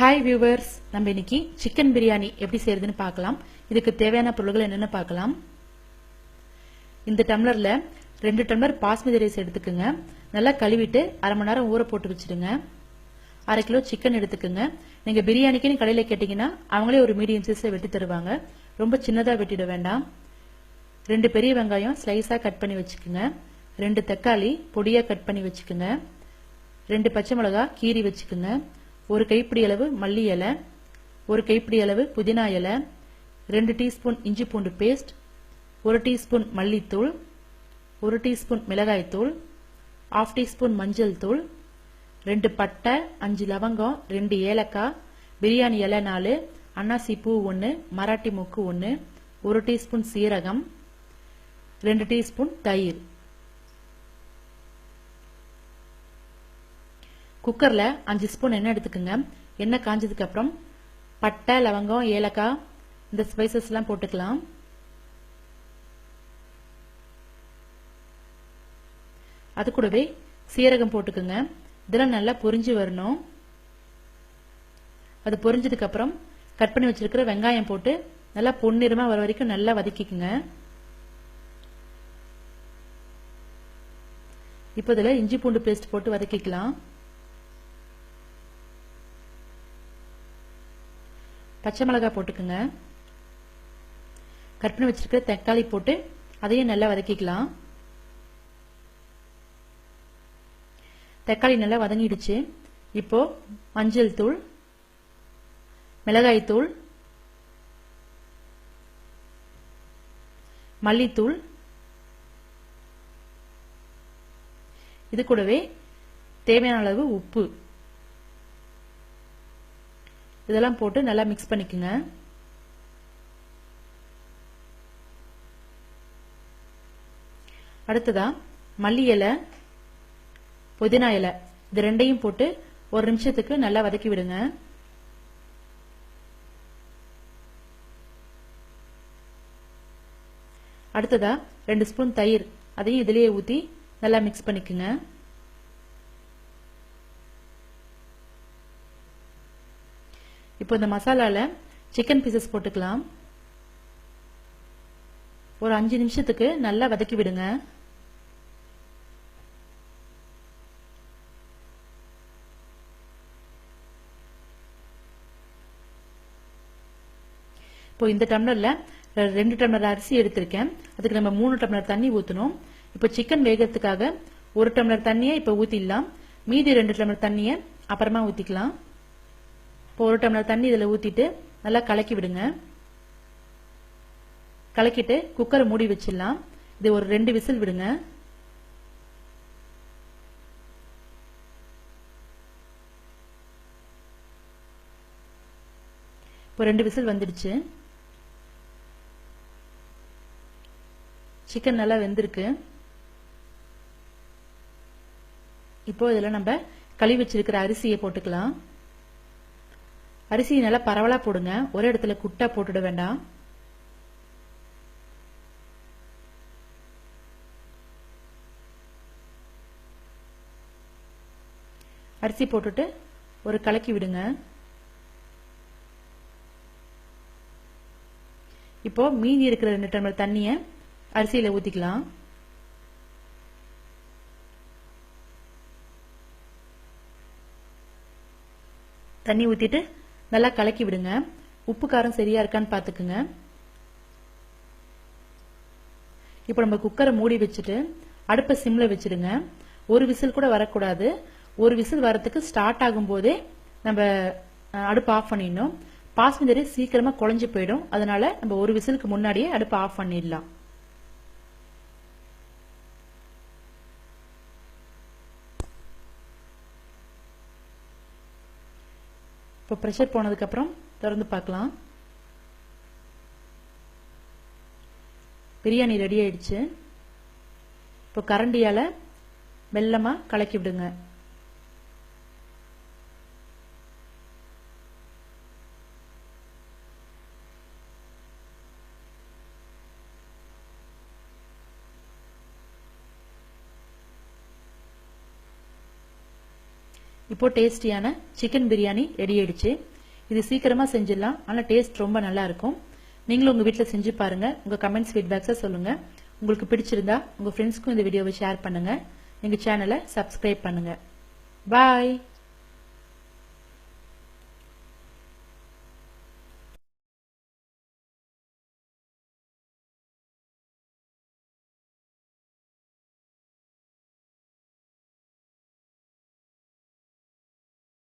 Hi viewers, நம்ம இன்னைக்கு chicken biryani எப்படி செய்யறதுன்னு பார்க்கலாம். இதுக்கு தேவையான பொருட்கள் என்னென்னு பார்க்கலாம். இந்த டம்ளர்ல 2 டம்ளர் பாஸ்மதி ரைஸ் எடுத்துக்கோங்க. நல்லா கழுவிட்டு அரை மணி நேரம் ஊற போட்டு வச்சிடுங்க. 1/2 கிலோ சிக்கன் எடுத்துக்கோங்க. நீங்க பிரியாணிக்குன்னு கடையில் கேட்டீங்கன்னா அவங்களே ஒரு மீடியம் சைஸ்ல வெட்டி தருவாங்க. ரொம்ப சின்னதா வெட்டிட வேண்டாம். 2 பெரிய வெங்காயம் ஸ்லைஸா கட் பண்ணி வச்சுக்கோங்க. 2 தக்காளி பொடியா கட் பண்ணி வச்சுக்கோங்க. 2 பச்சை மிளகாய் கீறி வச்சுக்கோங்க. 1 கைப்பிடி அளவு மல்லி இலை, 1 கைப்பிடி அளவு புதினா இலை, 2 டீஸ்பூன் இஞ்சி பூண்டு பேஸ்ட், 1 டீஸ்பூன் மல்லித்தூள், 1 டீஸ்பூன் மிளகாய்த்தூள், 1/2 டீஸ்பூன் மஞ்சள் தூள், 2 பட்டை, 5 லவங்கம், 2 ஏலக்காய், பிரியாணி இலை 4, அன்னாசி பூ 1, மராட்டி மொக்கு 1, 1 டீஸ்பூன் சீரகம், 2 டீஸ்பூன் தயிர். குக்கர்ல 5 ஸ்பூன் எண்ணெய் எடுத்துக்கோங்க. எண்ணெய் காஞ்சதுக்கு அப்புறம் பட்டை, லவங்கம், ஏலக்காய் இந்த ஸ்பைசஸ் எல்லாம் போட்டுக்கலாம். அது கூடவே சீரகம் போட்டுக்கோங்க. இதெல்லாம் நல்லா பொரிஞ்சு வரணும். அது பொரிஞ்சதுக்கு அப்புறம் கட் பண்ணி வச்சிருக்கிற வெங்காயம் போட்டு நல்லா பொன்னிறமா வர வரைக்கும் நல்லா வதக்கிக்குங்க. இப்போ இதுல இஞ்சி பூண்டு பேஸ்ட் போட்டு வதக்கிக்கலாம். பச்சை மிளகாய் போட்டுக்குங்க. கட் பண்ணி வச்சிருக்கிற தக்காளி போட்டு அதையும் நல்லா வதக்கிக்கலாம். தக்காளி நல்லா வதங்கிடுச்சு. இப்போ மஞ்சள் தூள், மிளகாய் தூள், மல்லித்தூள், இது கூடவே தேவையான அளவு உப்பு இதெல்லாம் போட்டு நல்லா மிக்ஸ் பண்ணிக்கோங்க. அடுத்ததா மல்லி இலை, புதினா இலை இது ரெண்டையும் போட்டு 1 நிமிஷத்துக்கு நல்லா வதக்கி விடுங்க. அடுத்ததா 2 ஸ்பூன் தயிர் அதையும் இதிலேயே ஊத்தி நல்லா மிக்ஸ் பண்ணிக்கோங்க. இப்போ இந்த மசாலால சிக்கன் பீசஸ் போட்டுக்கலாம். ஒரு 5 நிமிஷத்துக்கு நல்லா வதக்கி விடுங்க. இப்போ இந்த டம்ளர்ல 2 டம்ளர் அரிசி எடுத்திருக்கேன். அதுக்கு நம்ம 3 டம்ளர் தண்ணி ஊற்றணும். இப்போ சிக்கன் வேகிறதுக்காக 1 டம்ளர் தண்ணியை இப்போ ஊற்றிடலாம். மீதி 2 டம்ளர் தண்ணியை அப்புறமா ஊற்றிக்கலாம். இப்போ 1 டம்ளர் தண்ணி இதில் ஊற்றிட்டு நல்லா கலக்கி விடுங்க. கலக்கிட்டு குக்கரை மூடி வச்சிடலாம். இது ஒரு 2 விசில் விடுங்க. இப்போ 2 விசில் வந்துடுச்சு. சிக்கன் நல்லா வெந்திருக்கு. இப்போ இதில் நம்ம கழுவி வச்சிருக்கிற அரிசியை போட்டுக்கலாம். அரிசி நல்லா பரவலா போடுங்க. ஒரே இடத்துல குட்டா போட்டுட வேண்டாம். அரிசி போட்டுட்டு ஒரு கலக்கி விடுங்க. இப்போ மீதி இருக்கிற 2 டம்ளர் தண்ணியை அரிசியில ஊத்திக்கலாம். தண்ணி ஊத்திட்டு நல்லா கலக்கி விடுங்க. உப்பு காரம் சரியா இருக்கான்னு பாத்துக்குங்க. இப்போ நம்ம குக்கரை மூடி வச்சுட்டு அடுப்பை சிம்ல வச்சிடுங்க. ஒரு விசில் கூட வரக்கூடாது. ஒரு விசில் வரதுக்கு ஸ்டார்ட் ஆகும் போதே நம்ம அடுப்பு ஆஃப் பண்ணிடணும். பாஸ்மதி ரைஸ் சீக்கிரமா குழஞ்சு போயிடும். அதனால நம்ம ஒரு விசிலுக்கு முன்னாடியே அடுப்பை ஆஃப் பண்ணிடலாம். இப்போ பிரஷர் போனதுக்கு அப்புறம் திறந்து பார்க்கலாம். பிரியாணி ரெடி ஆயிடுச்சு. இப்போ கரண்டியால மெல்லமா கலக்கி விடுங்க. இப்போ டேஸ்டியான சிக்கன் பிரியாணி ரெடி ஆயிடுச்சு. இது சீக்கிரமா செஞ்சிடலாம், ஆனா டேஸ்ட் ரொம்ப நல்லா இருக்கும். நீங்களும் உங்க வீட்டில் செஞ்சு பாருங்க. உங்க கமெண்ட்ஸ் ஃபீட்பேக்ஸை சொல்லுங்க. உங்களுக்கு பிடிச்சிருந்தா உங்க ஃப்ரெண்ட்ஸ்க்கும் இந்த வீடியோவை ஷேர் பண்ணுங்க. எங்க சேனலை சப்ஸ்கிரைப் பண்ணுங்க. பாய்.